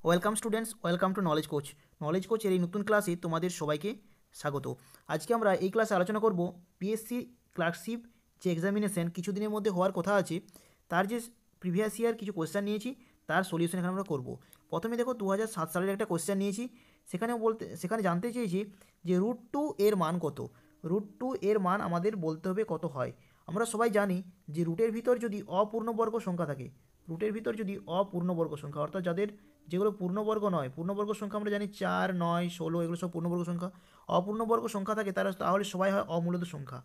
Welcome students, welcome to knowledge coach. Knowledge কোচের এই নতুন ক্লাসে তোমাদের সবাইকে স্বাগত। আজকে আমরা এই ক্লাসে আলোচনা করব পিএসসি ক্লার্কশিপ যে এক্সামিনেশন কিছুদিনের মধ্যে হওয়ার কথা আছে, তার যে প্রিভিয়াস ইয়ার কিছু কোয়েশ্চেন নিয়েছি তার সলিউশন এখানে আমরা করব। প্রথমে দেখো 2007 সালের একটা কোয়েশ্চেন নিয়েছি, সেখানে জানতে চেয়েছি যে √2 এর মান কত। √2 এর মান আমাদের বলতে হবে কত হয়। আমরা সবাই জানি যে রুটের ভিতর যদি অপূর্ণবর্গ সংখ্যা থাকে, রুটের ভিতর যদি অপূর্ণবর্গ সংখ্যা অর্থাৎ যেগুলো পূর্ণবর্গ নয়, পূর্ণবর্গ সংখ্যা আমরা জানি 4, 9, 16 এগুলো সব পূর্ণবর্গ সংখ্যা। অপূর্ণবর্গ সংখ্যা থাকে তাহলে সবাই হয় অমূলদ সংখ্যা।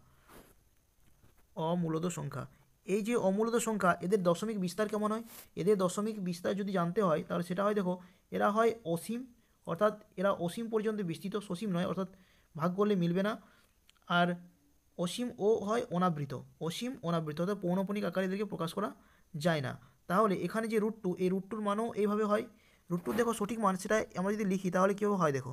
অমূলদ সংখ্যা, এই যে অমূলদ সংখ্যা এদের দশমিক বিস্তার কেমন হয়? এদের দশমিক বিস্তার যদি জানতে হয় তাহলে সেটা হয়, দেখো এরা হয় অসীম, অর্থাৎ এরা অসীম পর্যন্ত বিস্তৃত, সসীম নয় অর্থাৎ ভাগ করলে মিলবে না। আর অসীম ও হয় অনাবৃত, অসীম অনাবৃত অর্থাৎ পৌনঃপুনিক আকারে এদেরকে প্রকাশ করা যায় না। তাহলে এখানে যে √2, এই √2 মানও এইভাবে হয়। √2 দেখো সঠিক মান, সেটা আমরা যদি লিখি তাহলে কীভাবে হয় দেখো।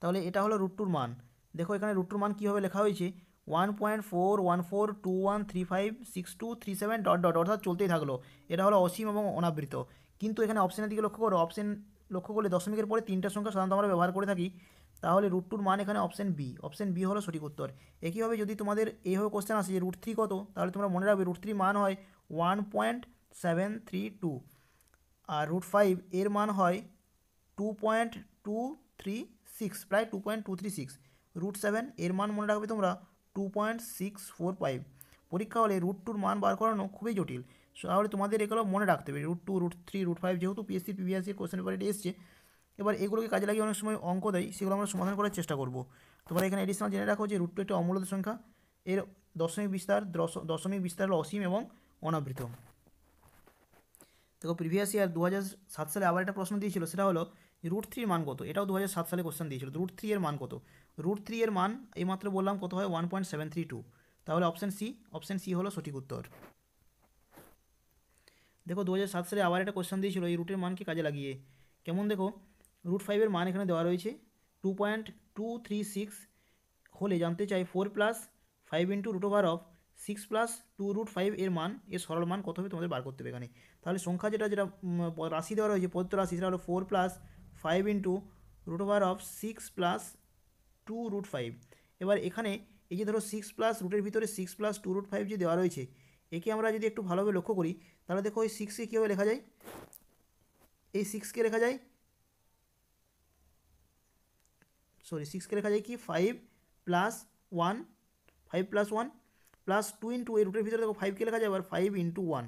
তাহলে এটা হলো √2 মান। দেখো এখানে √2 মান কীভাবে লেখা হয়েছে, 1.41421356237 অর্থাৎ চলতেই থাকলো। এটা হলো অসীম এবং অনাবৃত। কিন্তু এখানে অপশানের দিকে লক্ষ্য করো, অপশান লক্ষ্য করলে দশমিকের পরে 3টা সংখ্যা সাধারণত আমরা ব্যবহার করে থাকি। তাহলে √2 মান এখানে অপশান বি, অপশান বি হলো সঠিক উত্তর। একইভাবে যদি তোমাদের এইভাবে কোশ্চেন আসে যে √3 কত, তাহলে তোমরা মনে রাখবে √3 মান হয় 1.732, আর √5 এর মান হয় 2.236, প্রায় 2.236। √7 এর মান মনে রাখবে তোমরা 2.645। পরীক্ষা হলে √2 মান বার করানো খুবই জটিল, তাহলে তোমাদের এগুলো মনে রাখতে হবে। √2, √3, √5 যেহেতু পিএসসি প্রিভিয়াস কোশ্চেন পেপারে এসছে, এবার এগুলোকে কাজে লাগিয়ে অনেক সময় অঙ্ক দেয়, সেগুলো আমরা সমাধান করার চেষ্টা করব। তোমরা এখানে এডিশনাল জেনে রাখো যে √2 একটা অমূলদ সংখ্যা, এর দশমিক বিস্তার হলো অসীম এবং অনাবৃত। দেখো প্রিভিয়াস ইয়ার 2007 সালে আবার একটা প্রশ্ন দিয়েছিল, সেটা হলো √3 মান কত। এটাও 2007 সালে কোশ্চেন দিয়েছিল, √3 এর মান কত। √3 এর মান এইমাত্র বললাম কত হয়, 1.732। তাহলে অপশান সি হলো সঠিক উত্তর। দেখো 2007 সালে আবার একটা কোশ্চেন দিয়েছিল এই রুটের মানকে কাজে লাগিয়ে, কেমন দেখো, √5 এর মান এখানে দেওয়া রয়েছে 2.236 হলে জানতে চাই 4+5 × √6+2√5 এর মান, এর সরল মান কত হবে তোমাদের বার করতে হবে এখানে। তাহলে সংখ্যা যেটা রাশি দেওয়া রয়েছে, প্রদত্ত রাশি, সেটা হলো 4+5 × √6+2√5। এবার এখানে এই যে ধরো 6+ রুটের ভিতরে 6+2√5 যে দেওয়া রয়েছে, একে আমরা যদি একটু ভালোভাবে লক্ষ্য করি তাহলে দেখো এই 6কে কীভাবে লেখা যায়, এই 6কে লেখা যায়, 6কে লেখা যায় কি 5+1, 5+1 +2 × এই রুটের ভিতরে দেখো 5কে লেখা যায় আবার 5 × 1।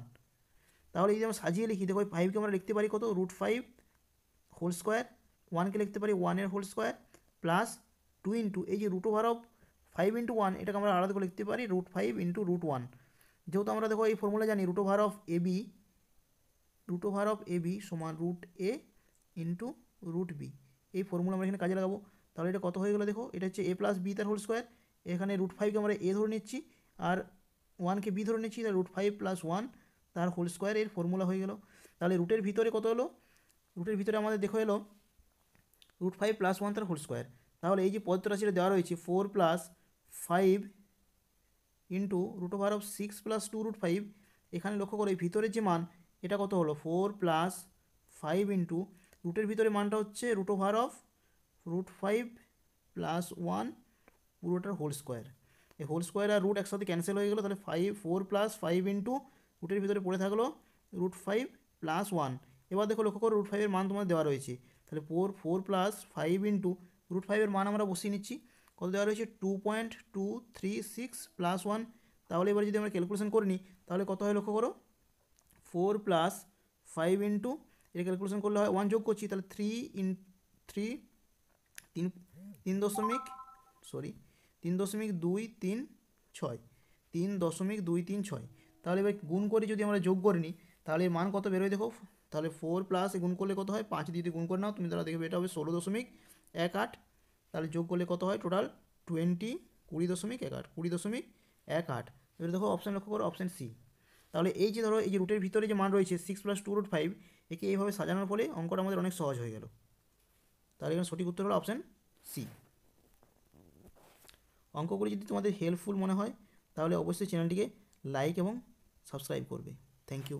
তাহলে এই যে আমরা সাজিয়ে লিখি, দেখো 5কে আমরা লিখতে পারি কত, √5 হোল স্কোয়ার, 1কে লিখতে পারি 1 এর হোল স্কোয়ার, +2 × এই যে √5 × 1, এটাকে আমরা আলাদা করে লিখতে পারি √5 × √1। যেহেতু আমরা দেখো এই ফর্মুলা জানি, √ab সমান √a × √b, এই ফর্মুলা আমরা এখানে কাজে লাগাবো। তাহলে এটা কত হয়ে গেলো দেখো, এটা হচ্ছে a + b তার হোল স্কোয়ার। এখানে √5কে আমরা a ধরে নিচ্ছি আর 1কে b ধরে নিচ্ছি, তাহলে √5 + 1 তার হোল স্কোয়ার, এর ফর্মুলা হয়ে গেল। তাহলে রুটের ভিতরে কত হলো, রুটের ভিতরে আমাদের দেখো এলো √5 + 1 তার হোল স্কোয়ার। তাহলে এই যে পদত্ব রাশিটা দেওয়া রয়েছে 4+5 × √6+2√5, এখানে লক্ষ্য করো এই ভিতরের যে মান এটা কত হলো, 4+5 × রুটের ভিতরে মানটা হচ্ছে √5 + 1 পুরোটার হোল স্কোয়ার। এই হোল স্কোয়ার আর রুট একসাথে ক্যান্সেল হয়ে গেলো, তাহলে 4+5 × রুটের ভিতরে পড়ে থাকলো √5 + 1। এবার দেখো লক্ষ্য করো √5 এর মান তোমাদের দেওয়া রয়েছে, তাহলে 4+5 × √5 এর মান আমরা বসিয়ে নিচ্ছি, কত দেওয়া রয়েছে 2.236 + 1। তাহলে এবার যদি আমরা ক্যালকুলেশন করে নিই তাহলে কত হয় লক্ষ্য করো, 4+5 × এটা ক্যালকুলেশন করলে হয় 1 যোগ করছি, তাহলে 3.236। তাহলে এবার গুণ করে যদি আমরা যোগ করে নিই তাহলে এর মান কত বেরোয় দেখো, তাহলে 4+ গুণ করলে কত হয়, 5 দিয়ে গুণ করে নাও তুমি, তাহলে দেখবে এটা হবে 16.18। তাহলে যোগ করলে কত হয় টোটাল 20.18। এবার দেখো অপশান লক্ষ্য করো, অপশান সি। তাহলে এই যে ধরো এই যে রুটের ভিতরে যে মান রয়েছে 6+2√5, একে এইভাবে সাজানোর ফলে অঙ্কটা আমাদের অনেক সহজ হয়ে গেল। তাহলে এখানে সঠিক উত্তর হলো অপশান সি। অঙ্কগুলি যদি তোমাদের হেল্পফুল মনে হয় তাহলে অবশ্যই চ্যানেলটিকে লাইক এবং সাবস্ক্রাইব করবে। Thank you.